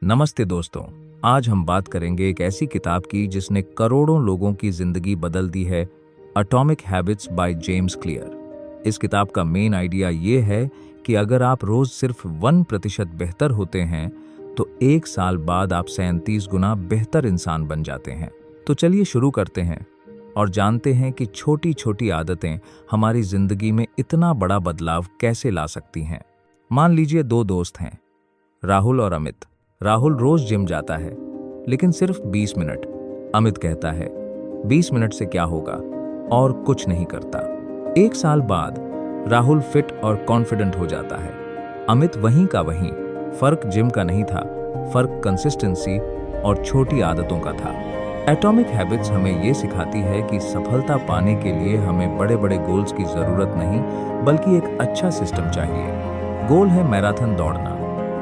नमस्ते दोस्तों, आज हम बात करेंगे एक ऐसी किताब की जिसने करोड़ों लोगों की जिंदगी बदल दी है, atomic habits by James clear. इस किताब का मेन आइडिया ये है कि अगर आप रोज सिर्फ 1% बेहतर होते हैं तो 1 साल बाद आप 37 गुना बेहतर इंसान बन जाते हैं। तो चलिए शुरू करते हैं और जानते हैं कि छोटी छोटी आदतें हमारी जिंदगी में इतना बड़ा बदलाव कैसे ला सकती हैं। मान लीजिए 2 दोस्त हैं, राहुल और अमित। राहुल रोज जिम जाता है, लेकिन सिर्फ 20 मिनट। अमित कहता है 20 मिनट से क्या होगा, और कुछ नहीं करता। 1 साल बाद राहुल फिट और कॉन्फिडेंट हो जाता है। अमित वहीं का वहीं। फर्क जिम का नहीं था, फर्क कंसिस्टेंसी और छोटी आदतों का था। एटॉमिक हैबिट्स हमें ये सिखाती है कि सफलता पाने के लिए हमें बड़े बड़े गोल्स की जरूरत नहीं, बल्कि एक अच्छा सिस्टम चाहिए। गोल है मैराथन दौड़ना,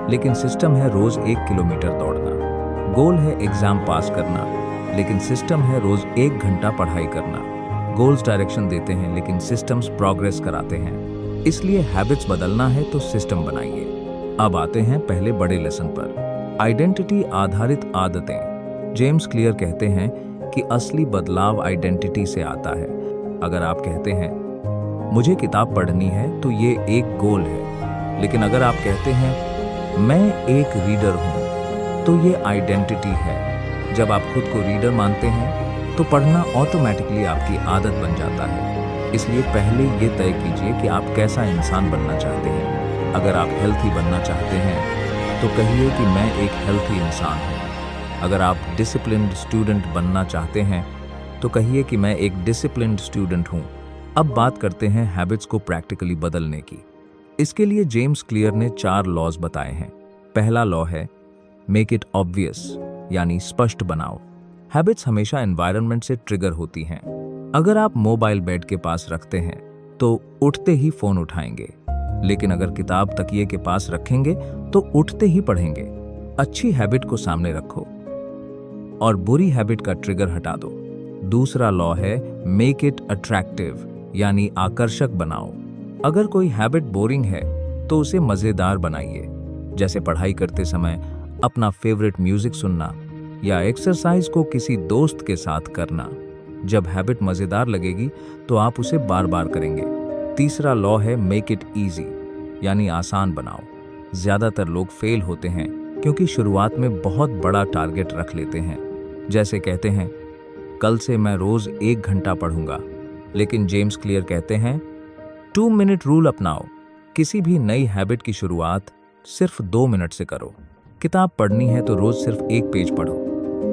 लेकिन सिस्टम है रोज 1 किलोमीटर दौड़ना। गोल है एग्जाम पास करना, लेकिन सिस्टम है रोज 1 घंटा पढ़ाई करना। गोल्स डायरेक्शन देते हैं, लेकिन सिस्टम्स प्रोग्रेस कराते हैं। इसलिए हैबिट्स बदलना है तो सिस्टम बनाइए। अब आते हैं पहले बड़े लेसन पर, आइडेंटिटी आधारित आदतें। जेम्स क्लियर कहते हैं कि असली बदलाव आइडेंटिटी से आता है। अगर आप कहते हैं मुझे किताब पढ़नी है तो ये एक गोल है, लेकिन अगर आप कहते हैं मैं एक रीडर हूं तो ये आइडेंटिटी है। जब आप खुद को रीडर मानते हैं तो पढ़ना ऑटोमेटिकली आपकी आदत बन जाता है। इसलिए पहले ये तय कीजिए कि आप कैसा इंसान बनना चाहते हैं। अगर आप हेल्थी बनना चाहते हैं तो कहिए कि मैं एक हेल्थी इंसान हूं। अगर आप डिसिप्लिन्ड स्टूडेंट बनना चाहते हैं तो कहिए कि मैं एक डिसिप्लिन्ड स्टूडेंट हूं। अब बात करते हैं हैबिट्स को प्रैक्टिकली बदलने की। इसके लिए जेम्स क्लियर ने 4 लॉज बताए हैं। पहला लॉ है मेक इट ऑब्वियस, यानी स्पष्ट बनाओ। हैबिट्स हमेशा एनवायरनमेंट से ट्रिगर होती हैं। अगर आप मोबाइल बेड के पास रखते हैं तो उठते ही फोन उठाएंगे, लेकिन अगर किताब तकिए के पास रखेंगे तो उठते ही पढ़ेंगे। अच्छी हैबिट को सामने रखो और बुरी हैबिट का ट्रिगर हटा दो। दूसरा लॉ है मेक इट अट्रैक्टिव, यानी आकर्षक बनाओ। अगर कोई हैबिट बोरिंग है तो उसे मजेदार बनाइए, जैसे पढ़ाई करते समय अपना फेवरेट म्यूजिक सुनना या एक्सरसाइज को किसी दोस्त के साथ करना। जब हैबिट मजेदार लगेगी तो आप उसे बार बार करेंगे। तीसरा लॉ है मेक इट इजी, यानी आसान बनाओ। ज्यादातर लोग फेल होते हैं क्योंकि शुरुआत में बहुत बड़ा टारगेट रख लेते हैं, जैसे कहते हैं कल से मैं रोज 1 घंटा पढ़ूंगा, लेकिन जेम्स क्लियर कहते हैं 2 मिनट रूल अपनाओ। किसी भी नई हैबिट की शुरुआत सिर्फ 2 मिनट से करो। किताब पढ़नी है तो रोज सिर्फ 1 पेज पढ़ो।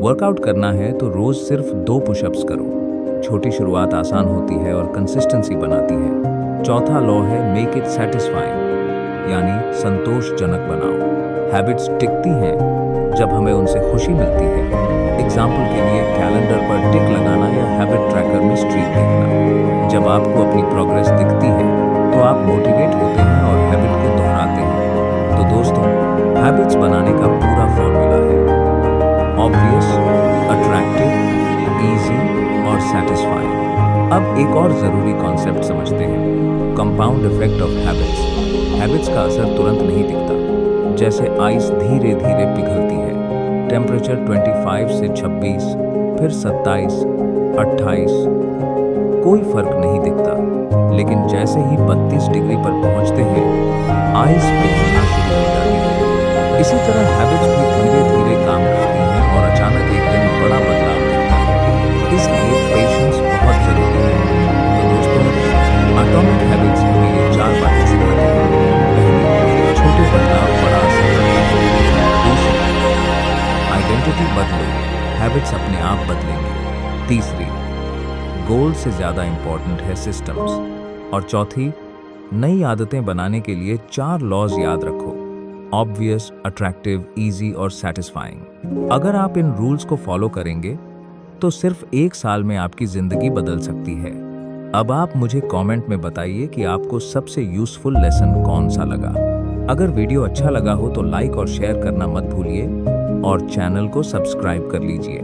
वर्कआउट करना है तो रोज सिर्फ 2 पुशअप्स करो। छोटी शुरुआत आसान होती है और कंसिस्टेंसी बनाती है। चौथा लॉ है मेक इट सैटिस्फाइंग, यानी संतोषजनक बनाओ। हैबिट्स टिकती हैं जब हमें उनसे खुशी मिलती है। एग्जाम्पल के लिए कैलेंडर पर टिक लगाना या हैबिट ट्रैकर में स्ट्रीक देखना। जब आपको अपनी प्रोग्रेस दिखती है तो आप मोटिवेट होते हैं और हैबिट को दोहराते हैं। तो दोस्तों, हैबिट्स बनाने का पूरा फॉर्मूला है ऑब्वियस, अट्रैक्टिव, इजी और सैटिस्फाइंग। अब एक और जरूरी कॉन्सेप्ट समझते हैं, compound effect of habits. Habits का असर तुरंत नहीं दिखता। जैसे आइस धीरे धीरे पिघलती है। टेम्परेचर 25 से 26, फिर 27, 28, कोई फर्क नहीं दिखता। लेकिन जैसे ही 32 डिग्री पर पहुंचते हैं, आइस पिघलना शुरू हो जाती है। इसी तरह हैबिट्स भी धीरे धीरे काम करती हैं और अचानक एक दिन बड़ा बदलाव दिखता है। इसलिए पेशेंस बहुत जरूरी है। तो दोस्तों, एटॉमिक हैबिट्स हमें ये 4 बातें सिखाती हैं। पहली, छोटे बदलाव बड़ा असर करते हैं। दूसरी, आइडेंटिटी बदलो, हैबिट्स अपने आप बदलेंगे। तीसरी, गोल से ज्यादा इंपॉर्टेंट है सिस्टम्स। और चौथी, नई आदतें बनाने के लिए 4 लॉज याद रखो, ऑब्वियस, अट्रैक्टिव, इजी और सैटिस्फाइंग। अगर आप इन रूल्स को फॉलो करेंगे तो सिर्फ 1 साल में आपकी जिंदगी बदल सकती है। अब आप मुझे कमेंट में बताइए कि आपको सबसे यूजफुल लेसन कौन सा लगा। अगर वीडियो अच्छा लगा हो तो लाइक और शेयर करना मत भूलिए और चैनल को सब्सक्राइब कर लीजिए।